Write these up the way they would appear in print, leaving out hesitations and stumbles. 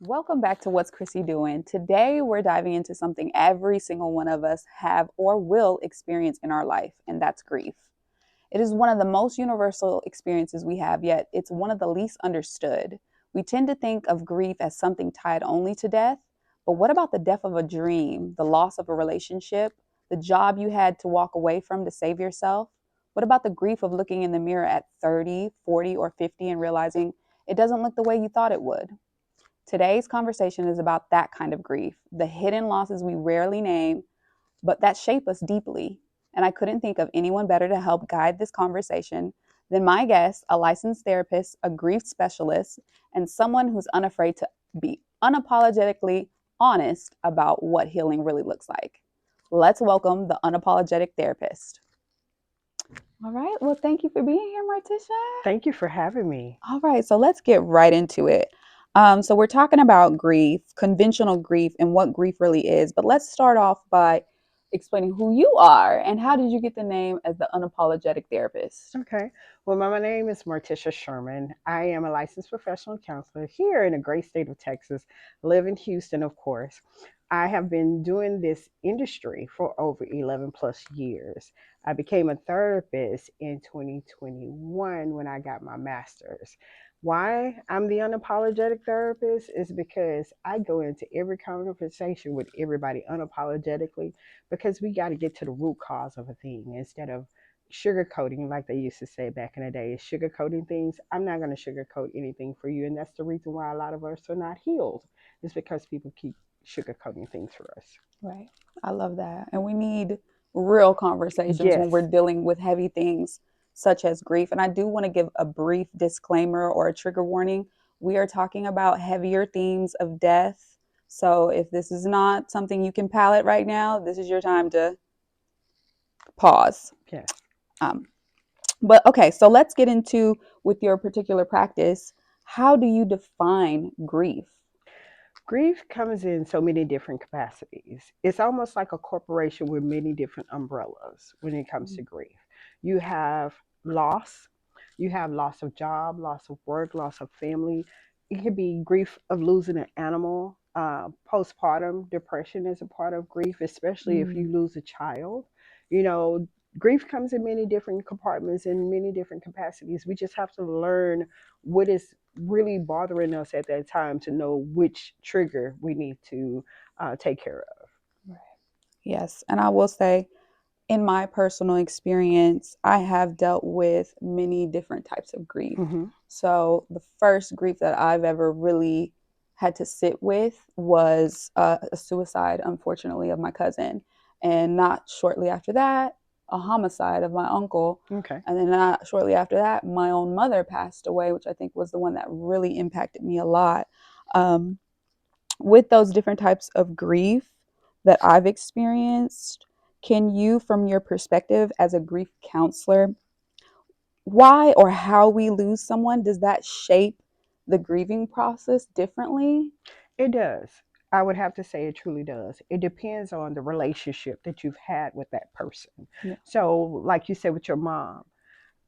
Welcome back to What's Chrissy Doing? Today, we're diving into something every single one of us have or will experience in our life, and that's grief. It is one of the most universal experiences we have, yet it's one of the least understood. We tend to think of grief as something tied only to death, but what about the death of a dream, the loss of a relationship, the job you had to walk away from to save yourself? What about the grief of looking in the mirror at 30, 40, or 50 and realizing it doesn't look the way you thought it would? Today's conversation is about that kind of grief, the hidden losses we rarely name, but that shape us deeply. And I couldn't think of anyone better to help guide this conversation than my guest, a licensed therapist, a grief specialist, and someone who's unafraid to be unapologetically honest about what healing really looks like. Let's welcome the unapologetic therapist. All right. Well, thank you for being here, Martisha. Thank you for having me. All right, so let's get right into it. So we're talking about grief, conventional grief, and what grief really is. But let's start off by explaining who you are and how did you get the name as the unapologetic therapist? Okay. Well, my name is Martisha Sherman. I am a licensed professional counselor here in the great state of Texas, live in Houston, of course. I have been doing this industry for over 11 plus years. I became a therapist in 2021 when I got my master's. Why I'm the unapologetic therapist is because I go into every conversation with everybody unapologetically because we got to get to the root cause of a thing instead of sugarcoating, like they used to say back in the day, sugarcoating things. I'm not going to sugarcoat anything for you. And that's the reason why a lot of us are not healed, is because people keep sugarcoating things for us. Right. I love that. And we need real conversations when we're Yes. dealing with heavy things such as grief. And I do want to give a brief disclaimer or a trigger warning. We are talking about heavier themes of death. So if this is not something you can palate right now, this is your time to pause. Yes. Um, but okay, so let's get into with your particular practice. How do you define grief? Grief comes in so many different capacities. It's almost like a corporation with many different umbrellas when it comes to grief. You have loss, you have loss of job, loss of work, loss of family. It could be grief of losing an animal. Postpartum depression is a part of grief, especially if Mm, you lose a child. You know, grief comes in many different compartments and many different capacities. We just have to learn what is really bothering us at that time to know which trigger we need to take care of. right. Yes, and I will say, in my personal experience, I have dealt with many different types of grief. Mm-hmm. So the first grief that I've ever really had to sit with was a suicide, unfortunately, of my cousin, and not shortly after that, a homicide of my uncle. Okay. And then not shortly after that, my own mother passed away, which I think was the one that really impacted me a lot. Um, with those different types of grief that I've experienced, can you, from your perspective as a grief counselor, why or how we lose someone, does that shape the grieving process differently? It does. I would have to say it truly does. It depends on the relationship that you've had with that person. Yeah. So, like you said with your mom,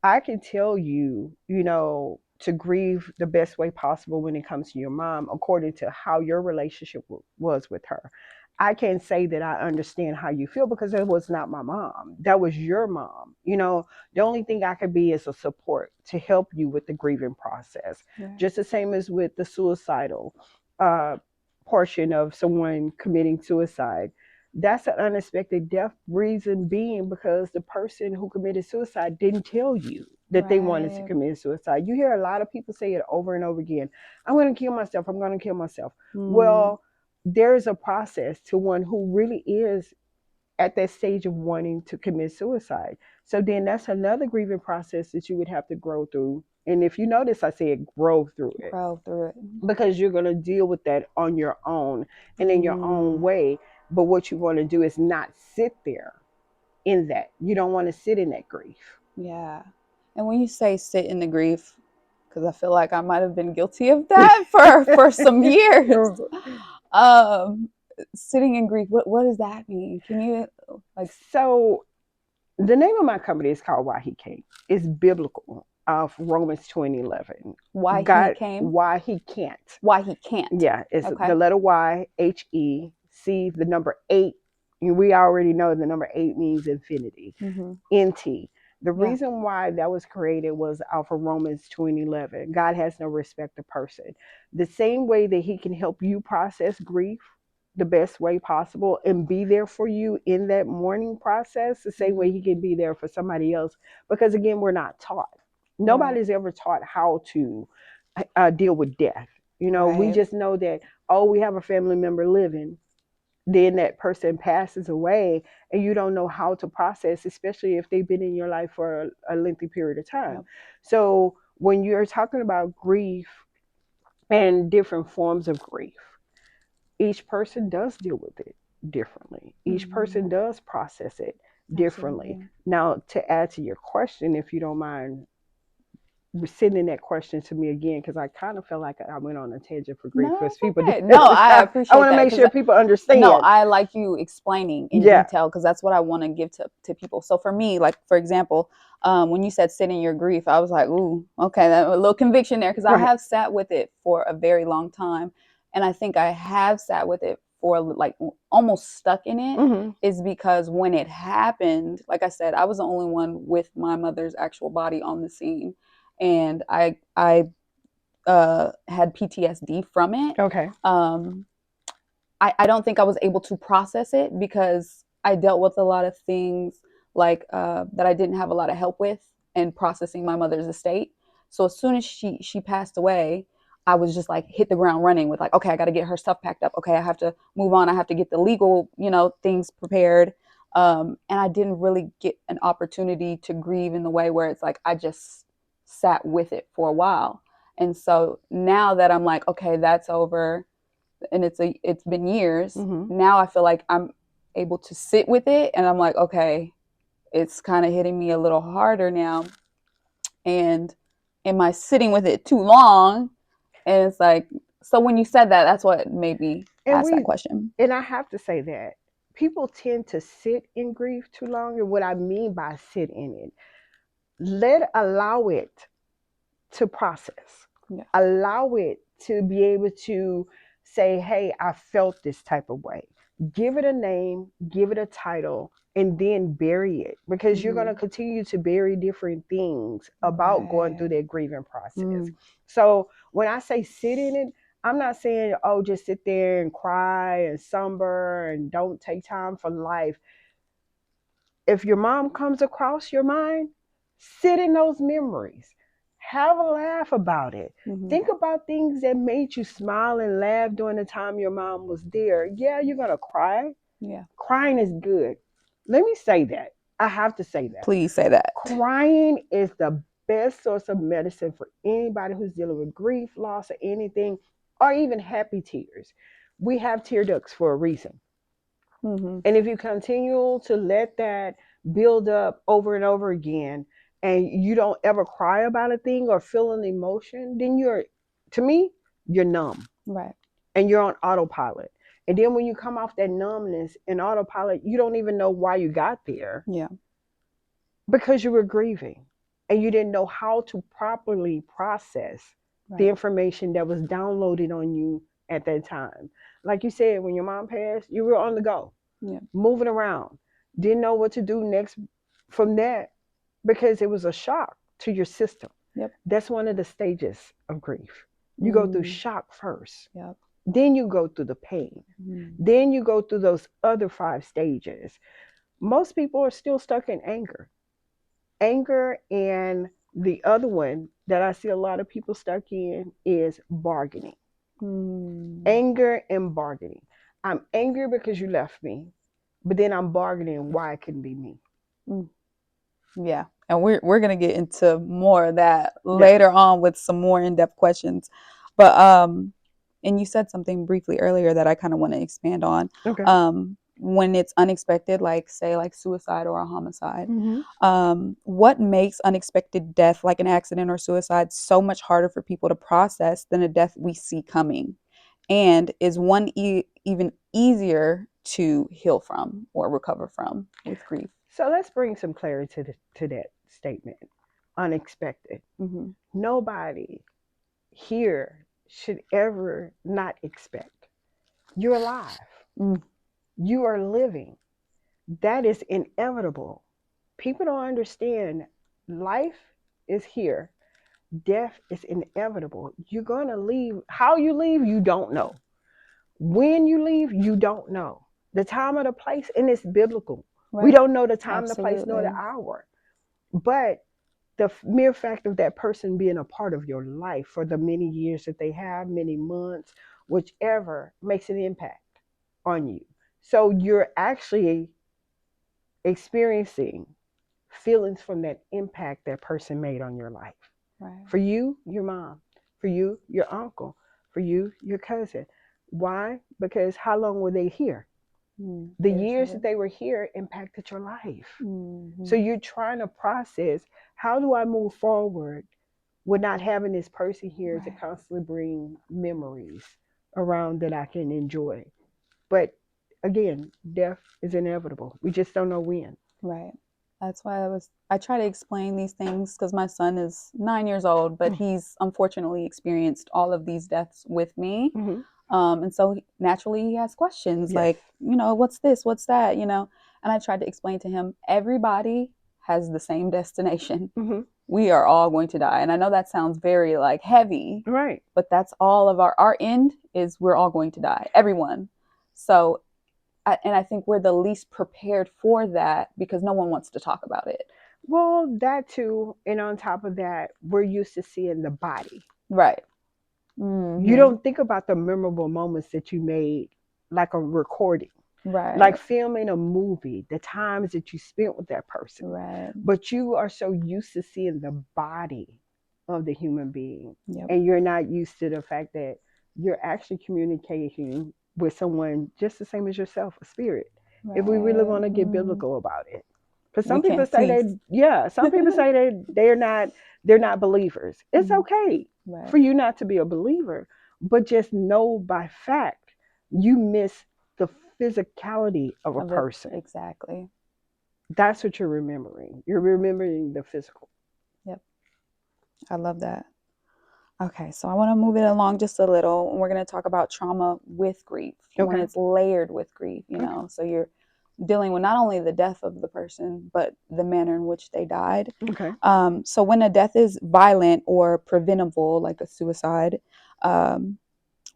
I can tell you, to grieve the best way possible when it comes to your mom, according to how your relationship was with her. I can't say that I understand how you feel because it was not my mom. That was your mom. The only thing I could be is a support to help you with the grieving process. Right. Just the same as with the suicidal uh, portion of someone committing suicide. That's an unexpected death, reason being because the person who committed suicide didn't tell you that they wanted to Right. commit suicide. You hear a lot of people say it over and over again. I'm going to kill myself. I'm going to kill myself. Mm, Well, there's a process to one who really is at that stage of wanting to commit suicide. So then that's another grieving process that you would have to grow through. And if you notice, I said grow through it grow through it. because you're going to deal with that on your own and in your own Mm, way. But what you want to do is not sit there in that. You don't want to sit in that grief. yeah. And when you say sit in the grief, because I feel like I might have been guilty of that for some years. Um, sitting in grief, what does that mean? Can you like So the name of my company is called Wahike. It's biblical. of Romans 2:11. Why he God, came? why he can't. Why he can't? Yeah, it's Okay. the letter Y, He, the number 8. We already know the number 8 means infinity. Mm-hmm. NT. The Yeah. reason why that was created was off of Romans 2:11. God has no respect of person. The same way that he can help you process grief the best way possible and be there for you in that mourning process, the same way he can be there for somebody else. Because again, we're not taught. Nobody's ever taught how to deal with death. We Right. just know that, oh, we have a family member living, then that person passes away and you don't know how to process, especially if they've been in your life for a lengthy period of time. Yep. So when you're talking about grief and different forms of grief, each person does deal with it differently. Each person does process it differently. Absolutely. Now, to add to your question, if you don't mind sending that question to me again, because I kind of feel like I went on a tangent for grief No, because it's people okay. No, I I appreciate want to that make because sure people no, understand. I like you explaining in Yeah. detail because that's what I want to give to people. So for me, like for example, when you said sit in your grief, I was like, ooh, okay, that a little conviction there because I Right. have sat with it for a very long time, and I think I have sat with it for like almost stuck in it. Mm-hmm. Is because when it happened, like I said, I was the only one with my mother's actual body on the scene, and I had PTSD from it. Okay. Um, I don't think I was able to process it because I dealt with a lot of things like that I didn't have a lot of help with and processing my mother's estate. So as soon as she passed away, I was just like hit the ground running with like, okay, I got to get her stuff packed up. Okay, I have to move on. I have to get the legal, things prepared. And I didn't really get an opportunity to grieve in the way where it's like I just sat with it for a while. And so now that I'm like, okay, that's over and it's been years. Mm-hmm. Now I feel like I'm able to sit with it and I'm like, okay, it's kind of hitting me a little harder now. And am I sitting with it too long? And it's like, so when you said that, that's what made me And ask that we question. and I have to say that people tend to sit in grief too long. And what I mean by sit in it, allow it to process. Yeah. Allow it to be able to say, hey, I felt this type of way. Give it a name, give it a title, and then bury it because you're going to continue to bury different things about going through Right. that grieving process. So when I say sit in it, I'm not saying, oh, just sit there and cry and somber and don't take time for life. If your mom comes across your mind, sit in those memories. Have a laugh about it. Think about things that made you smile and laugh during the time your mom was there. Yeah, you're going to cry. Yeah. Crying is good. Let me say that. I have to say that. Please say that. Crying is the best source of medicine for anybody who's dealing with grief, loss, or anything, or even happy tears. We have tear ducts for a reason. And if you continue to let that build up over and over again, and you don't ever cry about a thing or feel an emotion, then to me, you're numb. Right. And you're on autopilot. And then when you come off that numbness and autopilot, you don't even know why you got there. Yeah. Because you were grieving and you didn't know how to properly process the information that was downloaded on you at that time. Like you said, when your mom passed, you were on the go. Yeah. Moving around, didn't know what to do next from that because it was a shock to your system. Yep. That's one of the stages of grief. You go through shock first. Yep. Then you go through the pain. Then you go through those other 5 stages. Most people are still stuck in anger. Anger, and the other one that I see a lot of people stuck in is bargaining. Anger and bargaining. I'm angry because you left me, but then I'm bargaining why it couldn't be me. Yeah. And we're gonna get into more of that later on with some more in-depth questions. But and you said something briefly earlier that I kind of want to expand on. Okay. When it's unexpected, like say like suicide or a homicide, what makes unexpected death, like an accident or suicide, so much harder for people to process than a death we see coming? And is one even easier to heal from or recover from with grief? So let's bring some clarity to that statement. unexpected. Mm-hmm. Nobody here should ever not expect. You're alive. Mm. You are living. That is inevitable. People don't understand life is here. Death is inevitable. You're going to leave. How you leave, you don't know. When you leave, you don't know. The time or the place, and it's biblical. Right. We don't know the time, the place, nor Absolutely. the hour. But the mere fact of that person being a part of your life for the many years that they have, many months, whichever, makes an impact on you. So you're actually experiencing feelings from that impact that person made on your life. Right. For you, your mom. For you, your uncle. For you, your cousin. Why? Because how long were they here? The Very years that short. they were here impacted your life. Mm-hmm. So you're trying to process, how do I move forward with not having this person here to Right. constantly bring memories around that I can enjoy. But again, death is inevitable. We just don't know when. Right. That's why I try to explain these things because my son is 9 years old, but he's unfortunately experienced all of these deaths with me. Mm-hmm. And so naturally he has questions Yes. like, what's this? What's that? And I tried to explain to him, everybody has the same destination. Mm-hmm. We are all going to die. And I know that sounds very like heavy, Right. but that's all of our end is we're all going to die. Everyone. So and I think we're the least prepared for that because no one wants to talk about it. Well, that too. And on top of that, we're used to seeing the body. Right. You Mm-hmm. don't think about the memorable moments that you made, like a recording, like Right. filming a movie, the times that you spent with that person. Right. But you are so used to seeing the body of the human being. Yep. And you're not used to the fact that you're actually communicating with someone just the same as yourself, a spirit. Right. If we really want to get biblical about it. Because We some people can't say see. some people say they're not believers. It's okay Right. for you not to be a believer, but just know by fact you miss the physicality of a person. Exactly. That's what you're remembering. You're remembering the physical. Yep. I love that. Okay, so I want to move it along just a little, and we're going to talk about trauma with grief when Okay. it's layered with grief, Okay. So you're dealing with not only the death of the person, but the manner in which they died. Okay. So when a death is violent or preventable, like a suicide, um,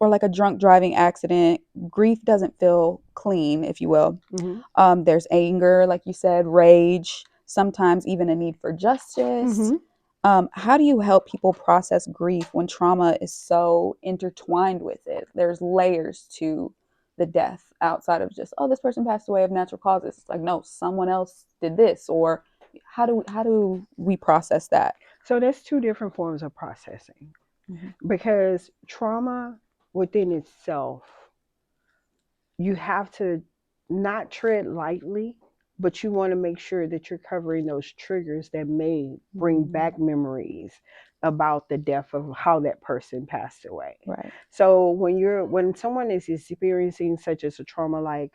or like a drunk driving accident, grief doesn't feel clean, if you will. There's anger, like you said, rage, sometimes even a need for justice. Mm-hmm. How do you help people process grief when trauma is so intertwined with it? There's layers to the death outside of just, oh, this person passed away of natural causes. It's like, no, someone else did this. Or how do we process that? So there's two different forms of processing because trauma within itself, you have to not tread lightly, but you want to make sure that you're covering those triggers that may bring back memories about the death of how that person passed away. Right. So when someone is experiencing such as a trauma, like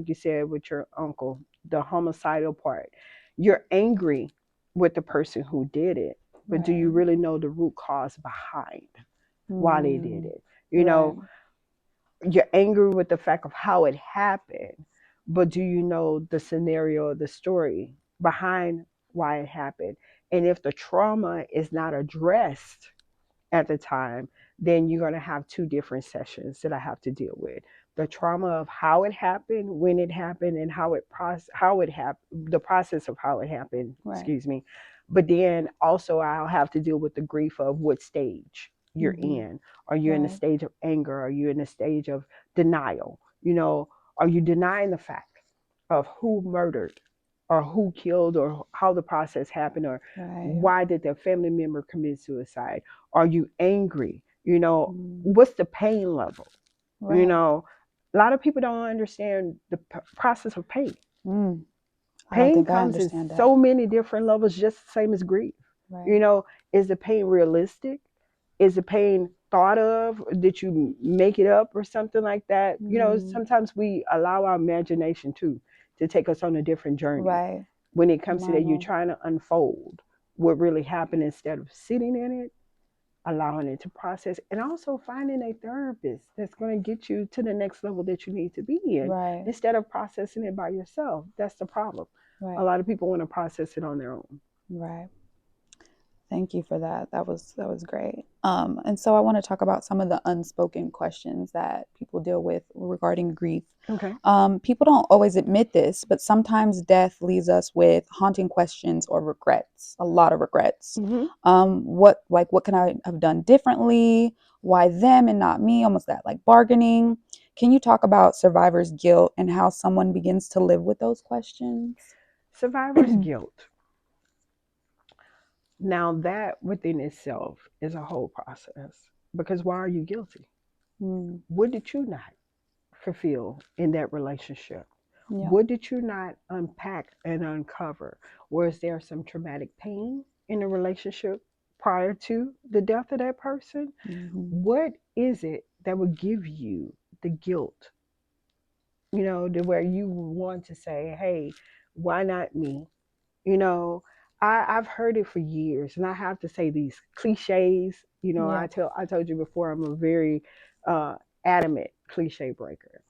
you said with your uncle, the homicidal part, you're angry with the person who did it, but do you really know the root cause behind why they did it? You're angry with the fact of how it happened, but do you know the scenario, the story behind why it happened? And if the trauma is not addressed at the time, then you're going to have two different sessions that I have to deal with. The trauma of how it happened, when it happened, and the process of how it happened, excuse me. But then also I'll have to deal with the grief of what stage you're in. Are you in a stage of anger? Are you in a stage of denial? Are you denying the fact of who murdered or who killed or how the process happened or why did their family member commit suicide? Are you angry? What's the pain level? A lot of people don't understand the process of pain. I don't Pain think I comes in understand that. so many different levels, just the same as grief. Is the pain realistic? Is the pain thought of? Did you make it up or something like that? Sometimes we allow our imagination to take us on a different journey. When it comes to that, you're trying to unfold what really happened instead of sitting in it, allowing it to process, and also finding a therapist that's going to get you to the next level that you need to be in Right. instead of processing it by yourself. That's the problem. A Right. lot of people want to process it on their own. Right. Thank you for that. That was great. And so I want to talk about some of the unspoken questions that people deal with regarding grief. Okay. People don't always admit this, but sometimes death leaves us with haunting questions or regrets, a lot of regrets. Mm-hmm. What can I have done differently? Why them and not me? Almost that like bargaining. Can you talk about survivor's guilt and how someone begins to live with those questions? Survivor's guilt. Now, that within itself is a whole process because why are you guilty? Mm, What did you not fulfill in that relationship? yeah. What did you not unpack and uncover? Was there some traumatic pain in the relationship prior to the death of that person? Hmm. What is it that would give you the guilt, to where you want to say, hey, why not me? You know, I've heard it for years, and I have to say these cliches. Yeah. I told you before, I'm a very uh, adamant cliche breaker.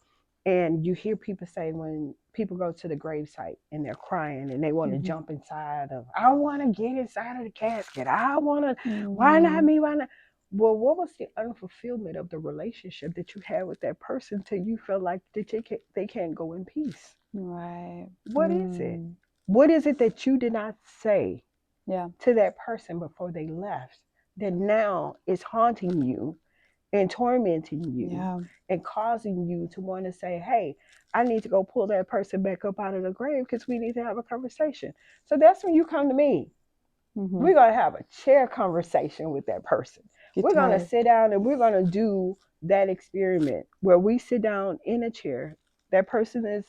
And you hear people say when people go to the gravesite and they're crying and they want to Hmm. jump inside of, I want to get inside of the casket. I want to, why not Hmm. me? Why not? Well, what was the unfulfillment of the relationship that you had with that person till you feel like that they can't go in peace? Right. What is it? Mm. What is it that you did not say Yeah. to that person before they left that now is haunting you and tormenting you Yeah. and causing you to want to say, hey, I need to go pull that person back up out of the grave because we need to have a conversation. So that's when you come to me. Hmm. We're going to have a chair conversation with that person. We're going to Guitar. sit down and we're going to do that experiment where we sit down in a chair. That person is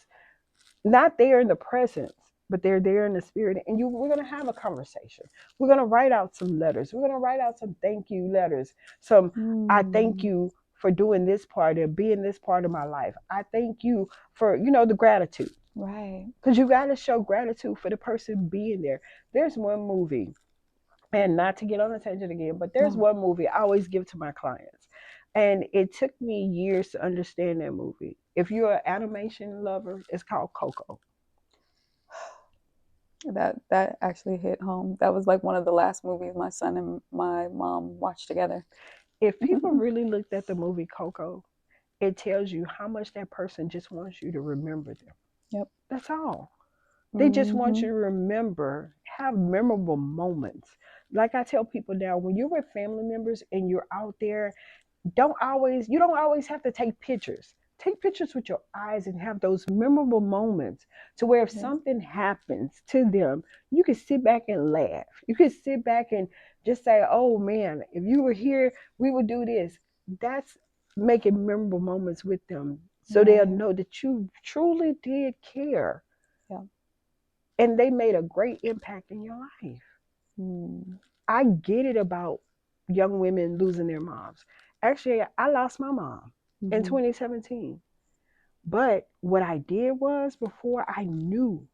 not there in the presence, but they're there in the spirit. And we're going to have a conversation. We're going to write out some letters. We're going to write out some thank you letters. Some, I thank Mm. you for doing this part or being this part of my life. I thank you for, the gratitude. Right. Because you got to show gratitude for the person being there. There's one movie, and not to get on a tangent again, but there's No. one movie I always give to my clients. And it took me years to understand that movie. If you're an animation lover, it's called Coco. That actually hit home. That was like one of the last movies my son and my mom watched together. If people really looked at the movie Coco, it tells you how much that person just wants you to remember them. Yep. That's all. They just want Hmm. you to remember, have memorable moments. Like I tell people now, when you're with family members and you're out there, you don't always have to take pictures. Take pictures with your eyes and have those memorable moments to where if Yeah. something happens to them, you can sit back and laugh. You can sit back and just say, oh man, if you were here, we would do this. That's making memorable moments with them so they'll Right. know that you truly did care Yeah. and they made a great impact in your life. Mm. I get it about young women losing their moms. Actually, I lost my mom in Hmm. 2017. But what I did was before I knew,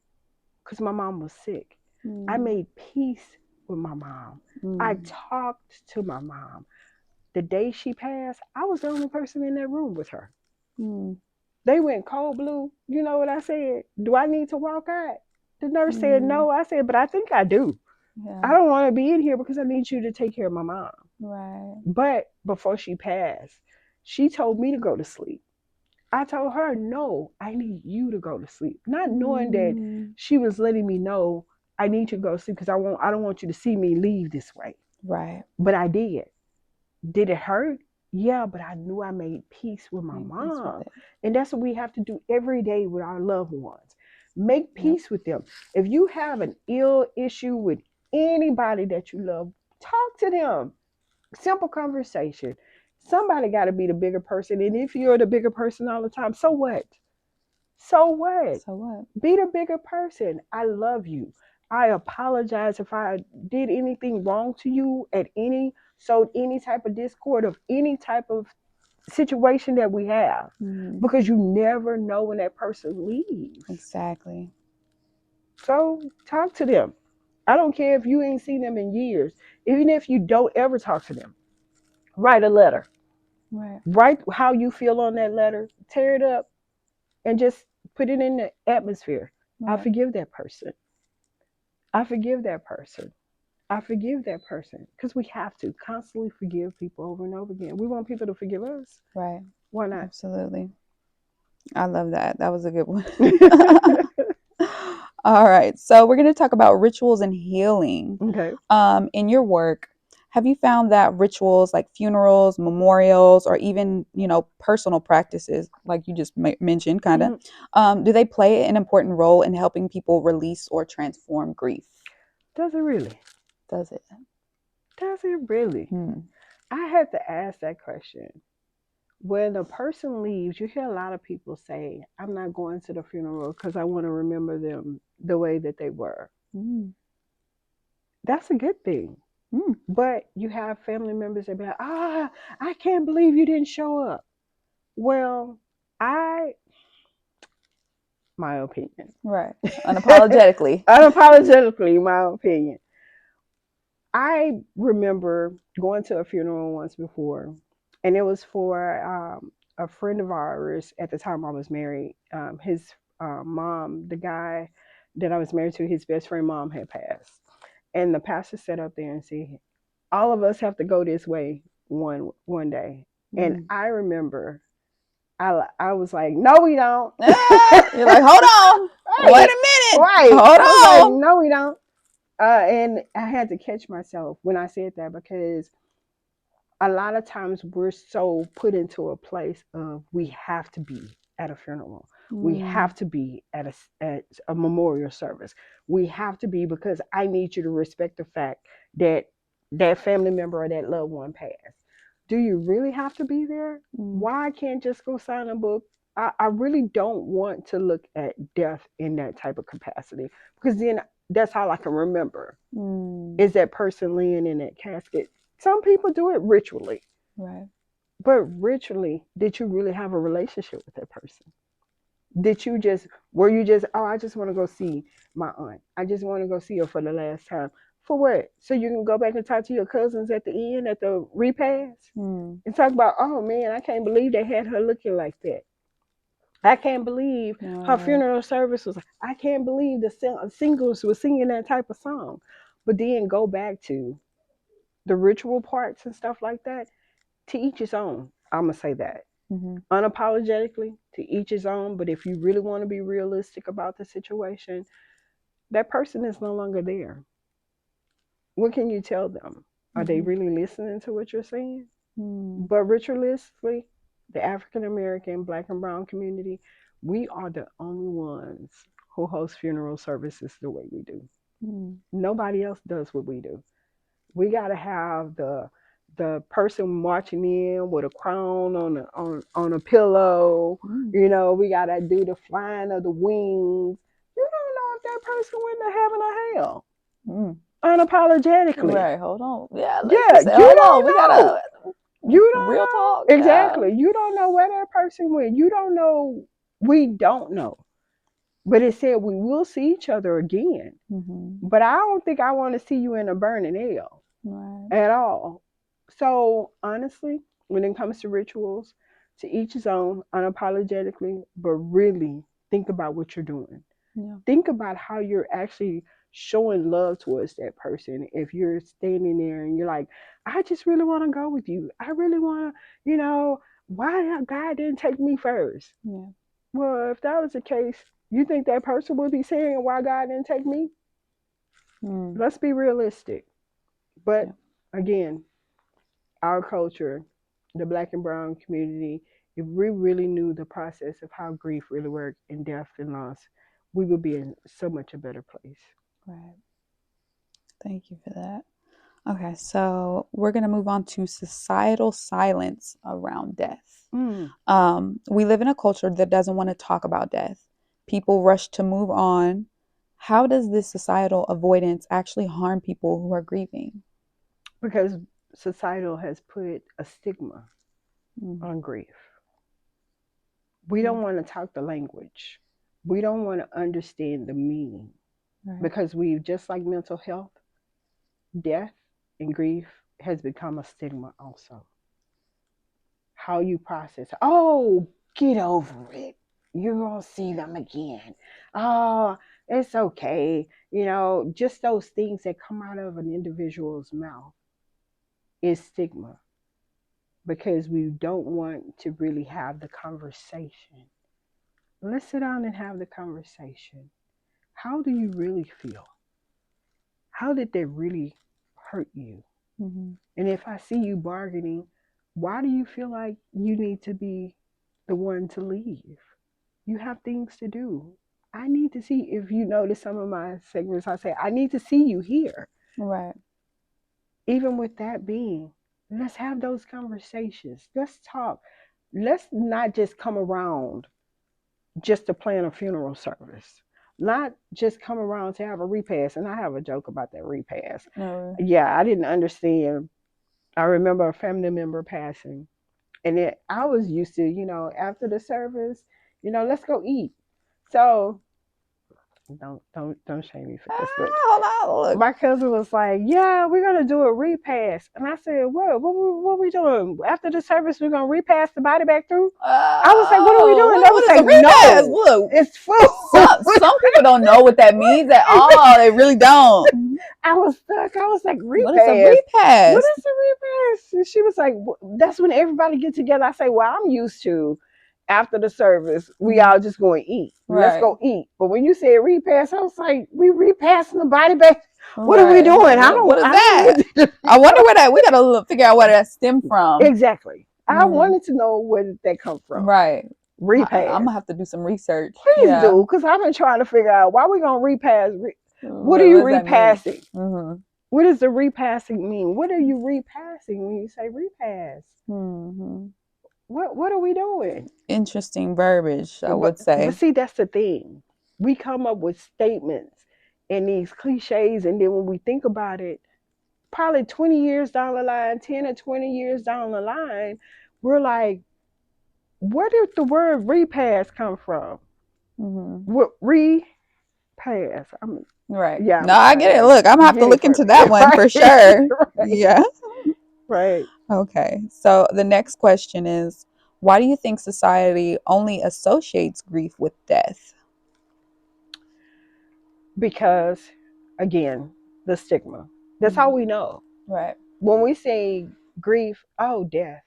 because my mom was sick, I Mm. made peace with my mom. I Mm. talked to my mom. The day she passed, I was the only person in that room with her. Mm. They went cold blue. You know what I said? Do I need to walk out? The nurse said Mm. no. I said, but I think I do. I Yeah. don't want to be in here because I need you to take care of my mom. Right. But before she passed, she told me to go to sleep. I told her, no, I need you to go to sleep. Not knowing that Mm. she was letting me know I need you to go to sleep because I don't want you to see me leave this way. Right. But I did. Did it hurt? Yeah, but I knew I made peace with my Made peace with mom. it. And that's what we have to do every day with our loved ones. Make Yep. peace with them. If you have an ill issue with anybody that you love, talk to them. Simple conversation. Somebody got to be the bigger person. And if you're the bigger person all the time, so what? So what? So what? Be the bigger person. I love you. I apologize if I did anything wrong to you at sowed any type of discord of any type of situation that we have. Mm. Because you never know when that person leaves. Exactly. So talk to them. I don't care if you ain't seen them in years. Even if you don't ever talk to them, write a letter. Right. Write how you feel on that letter. Tear it up and just put it in the atmosphere. I Right. forgive that person. I forgive that person. I forgive that person. Because we have to constantly forgive people over and over again. We want people to forgive us. Right. Why not? Absolutely. I love that. That was a good one. All right. So we're going to talk about rituals and healing. Okay. In your work, have you found that rituals like funerals, memorials, or even, personal practices, like you just mentioned, kind of, Mm, do they play an important role in helping people release or transform grief? does it really? Does it? Does it really? Hmm. I had to ask that question. When a person leaves, you hear a lot of people say, I'm not going to the funeral because I want to remember them the way that they were. Mm. That's a good thing. Mm. But you have family members that be like, I can't believe you didn't show up. Well, I, my opinion, Right. Unapologetically. unapologetically, my opinion. I remember going to a funeral once before, and it was for a friend of ours at the time I was married. His mom, the guy that I was married to, his best friend mom had passed. And the pastor sat up there and said, all of us have to go this way one day. And Mm. I remember I was like, no, we don't. You're like, hold on. Wait Right, a minute. right. Hold I was like, on. no, we don't. And I had to catch myself when I said that because a lot of times we're so put into a place of we have to be at a funeral. We Mm. have to be at a memorial service. We have to be because I need you to respect the fact that that family member or that loved one passed. Do you really have to be there? Mm. Why I can't just go sign a book? I really don't want to look at death in that type of capacity because then that's all I can remember Mm. is that person laying in that casket. Some people do it ritually, Right. but ritually, did you really have a relationship with that person? Did you just, were you just, oh, I just want to go see my aunt. I just want to go see her for the last time. For what? So you can go back and talk to your cousins at the end, at the repast, Mm. and talk about, oh man, I can't believe they had her looking like that. I can't believe her Right. funeral service was, I can't believe the singers were singing that type of song. But then go back to the ritual parts and stuff like that, to each his own. I'm gonna say that Mm-hmm. unapologetically, to each his own. But if you really want to be realistic about the situation, that person is no longer there. What can you tell them? Are they Mm-hmm. really listening to what you're saying? Mm. But ritualistically, the African American, Black and Brown community, we are the only ones who host funeral services the way we do. Mm. Nobody else does what we do. We gotta have the person marching in with a crown on a pillow. Mm. You know, we gotta do the flying of the wings. You don't know if that person went to heaven or hell. Mm. Unapologetically. Right. Hold on. Yeah. Let's Yeah, just say, you hold on. don't We know. gotta You don't real talk. know. Yeah. Exactly. You don't know where that person went. You don't know. We don't know. But it said we will see each other again. Mm-hmm. But I don't think I want to see you in a burning hell Right. at all. So honestly, when it comes to rituals, to each his own, unapologetically, but really think about what you're doing. Yeah. Think about how you're actually showing love towards that person. If you're standing there and you're like, I just really want to go with you. I really want to, why God didn't take me first? Yeah. Well, if that was the case, you think that person would be saying why God didn't take me? Mm. Let's be realistic. Yeah. But again, our culture, the Black and Brown community, if we really knew the process of how grief really worked and death and loss, we would be in so much a better place. Right. Thank you for that. Okay, so we're going to move on to societal silence around death. Mm, We live in a culture that doesn't want to talk about death. People rush to move on. How does this societal avoidance actually harm people who are grieving? because societal has put a stigma Mm. on grief. We Yeah. don't want to talk the language. We don't want to understand the meaning. Right. because we just like mental health, death and grief has become a stigma also. How you process, oh, get over it. You're going to see them again. Oh, it's okay. Just those things that come out of an individual's mouth is stigma because we don't want to really have the conversation. Let's sit down and have the conversation. How do you really feel? How did they really hurt you? Mm-hmm. And if I see you bargaining, why do you feel like you need to be the one to leave? You have things to do. I need to see, if you notice some of my segments, I say, I need to see you here. Right. Even with that being, let's have those conversations. Let's talk. Let's not just come around just to plan a funeral service. Not just come around to have a repast. And I have a joke about that repast. No. Yeah, I didn't understand. I remember a family member passing. And I was used to, after the service, let's go eat. So don't shame me for this, but Hold on. Look. my cousin was like, "Yeah, we're gonna do a repass," and I said, What we doing after the service? We're gonna repass the body back through." I was like, "What are we doing?" They What was is like, a repass? "No, Look, it's food." some people don't know what that means at all. They really don't. I was stuck. I was like, What is a "Repass? What repass? is a repass?" And she was like, "That's when everybody get together." I say, "Well, I'm used to." After the service, we all just going to eat. Let's Right. go eat. But when you said repass, I was like, we repassing the body back. What are we Right. doing? What is I don't know that? what to I wonder where that. We gotta figure out where that stemmed from. exactly. I Mm, wanted to know where did that come from. right. I'm Repass. gonna have to do some research. Please Yeah. do, because I've been trying to figure out why we gonna repass. What are What you does that mean? repassing? Mm-hmm. What does the repassing mean? What are you repassing when you say repass? Mm-hmm. What are we doing? Interesting verbiage, I would But say. see, that's the thing. We come up with statements and these cliches, and then when we think about it, probably 20 years down the line, 10 or 20 years down the line, we're like, where did the word repass come from? Mm-hmm. What repass? Right. Yeah, No, I get it. Look, I'm gonna have to get it look for into me. that one Right, for sure. right, Yeah. right. Okay. So the next question is, why do you think society only associates grief with death? Because again, the stigma. That's how we know. Right. When we say grief, oh, death,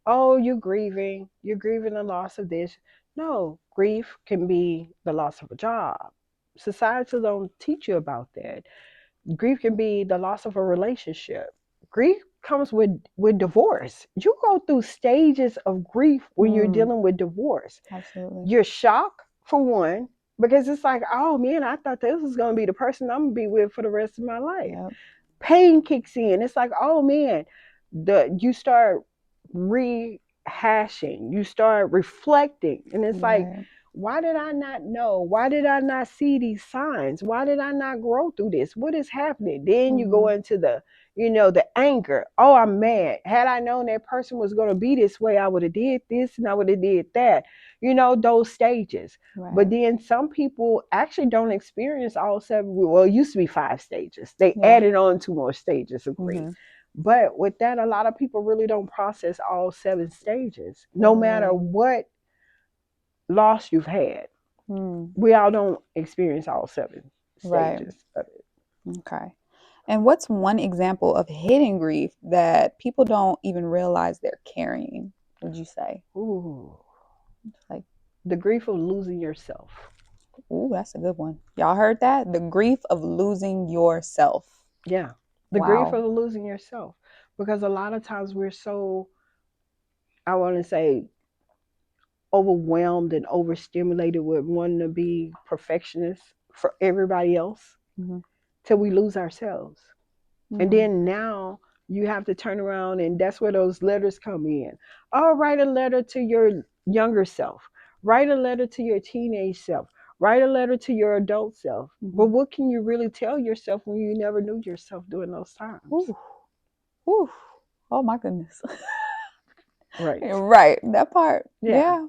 oh, you're grieving the loss of this. No, grief can be the loss of a job. Society don't teach you about that. Grief can be the loss of a relationship. Grief comes with divorce. You go through stages of grief when you're Mm, dealing with divorce. absolutely. You're shocked for one, because it's like, oh man, I thought this was gonna be the person I'm gonna be with for the rest of my life. Yep. Pain kicks in. It's like, oh man, you start rehashing, you start reflecting, and it's like, Right. why did I not know? Why did I not see these signs? Why did I not grow through this? What is happening? Then you go Mm-hmm. into the anger. Oh, I'm mad. Had I known that person was going to be this way, I would have did this and I would have did that. Those stages. But Right. then some people actually don't experience all seven. Well, it used to be five stages. They Yeah. added on two more stages of grief. Mm-hmm. But with that, a lot of people really don't process all seven stages, no matter Right. what loss you've had. Mm, We all don't experience all seven right. stages of it. Okay. And what's one example of hidden grief that people don't even realize they're carrying, would you say? Ooh, Like, the grief of losing yourself. ooh, that's a good one. Y'all heard that? The grief of losing yourself. Yeah, the grief Wow. of losing yourself. Because a lot of times we're so, I want to say, overwhelmed and overstimulated with wanting to be perfectionists for everybody else Mm-hmm. till we lose ourselves. And Mm-hmm. then now you have to turn around, and that's where those letters come in. Oh, write a letter to your younger self. Write a letter to your teenage self. Write a letter to your adult self. But Mm-hmm. what can you really tell yourself when you never knew yourself during those times? Ooh. Ooh. Oh my goodness. Right. Right. That part. Yeah. Yeah.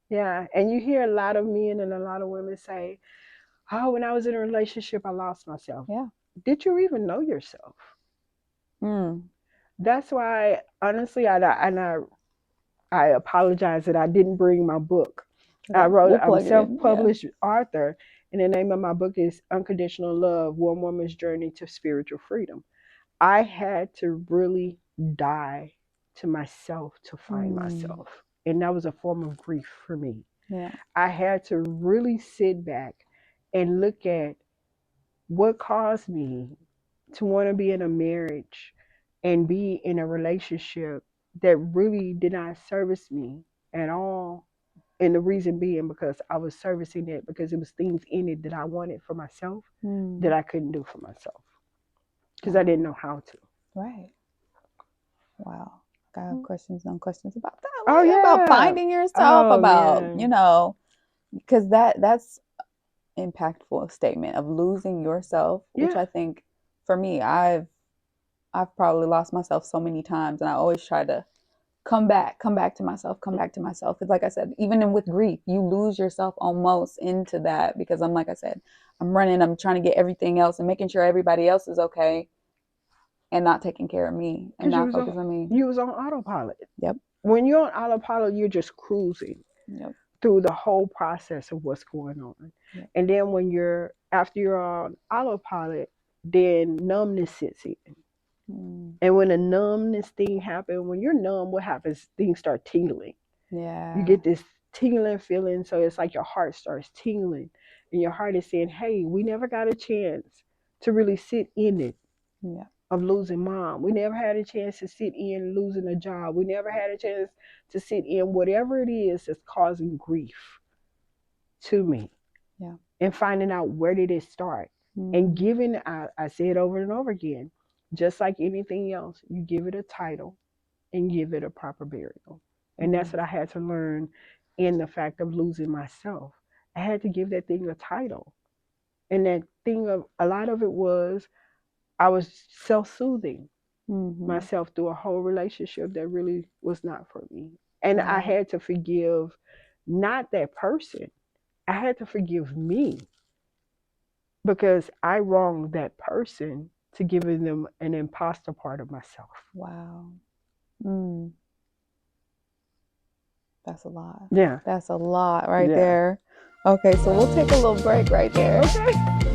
Yeah. And you hear a lot of men and a lot of women say, Oh, when I was in a relationship, I lost myself. Yeah. Did you even know yourself? Mm. That's why, honestly, I apologize that I didn't bring my book. We'll I'm plug it in. Yeah. self-published author, and the name of my book is Unconditional Love: One Woman's Journey to Spiritual Freedom. I had to really die to myself to find Mm. myself, and that was a form of grief for me. Yeah. I had to really sit back and look at what caused me to want to be in a marriage and be in a relationship that really did not service me at all. And the reason being because I was servicing it because it was things in it that I wanted for myself that Mm. I couldn't do for myself because I didn't Wow. know how to. Right. Wow. I have questions on questions about that. Oh Like, about yeah. finding yourself, Oh about, man. because that's impactful statement of losing yourself, which Yeah. I think for me, I've probably lost myself so many times, and I always try to come back to myself, come back to myself. It's like I said, with grief, you lose yourself almost into that because like I said, I'm trying to get everything else and making sure everybody else is okay and not taking care of me and Because not focusing on me. you was on autopilot. Yep. When you're on autopilot, you're just cruising Yep. through the whole process of what's going on. Yep. And then when after you're on autopilot, then numbness sits in. Mm. And when a numbness thing happens, when you're numb, what happens? Things start tingling. You Yeah. get this tingling feeling. So it's like your heart starts tingling. And your heart is saying, hey, we never got a chance to really sit in it Yeah. of losing mom. We never had a chance to sit in losing a job. We never had a chance to sit in whatever it is that's causing grief to me. Yeah. And finding out where did it start. And Mm. giving, I say it over and over again, just like anything else, you give it a title and give it a proper burial. And that's Mm. what I had to learn in the fact of losing myself. I had to give that thing a title. And that thing of a lot of it was I was self-soothing Mm-hmm. myself through a whole relationship that really was not for me. And I Right. had to forgive not that person. I had to forgive me because I wronged that person to giving them an imposter part of myself. Wow. Mm. That's a lot. Yeah. That's a lot right Yeah. there. Okay, so we'll take a little break right there. Okay.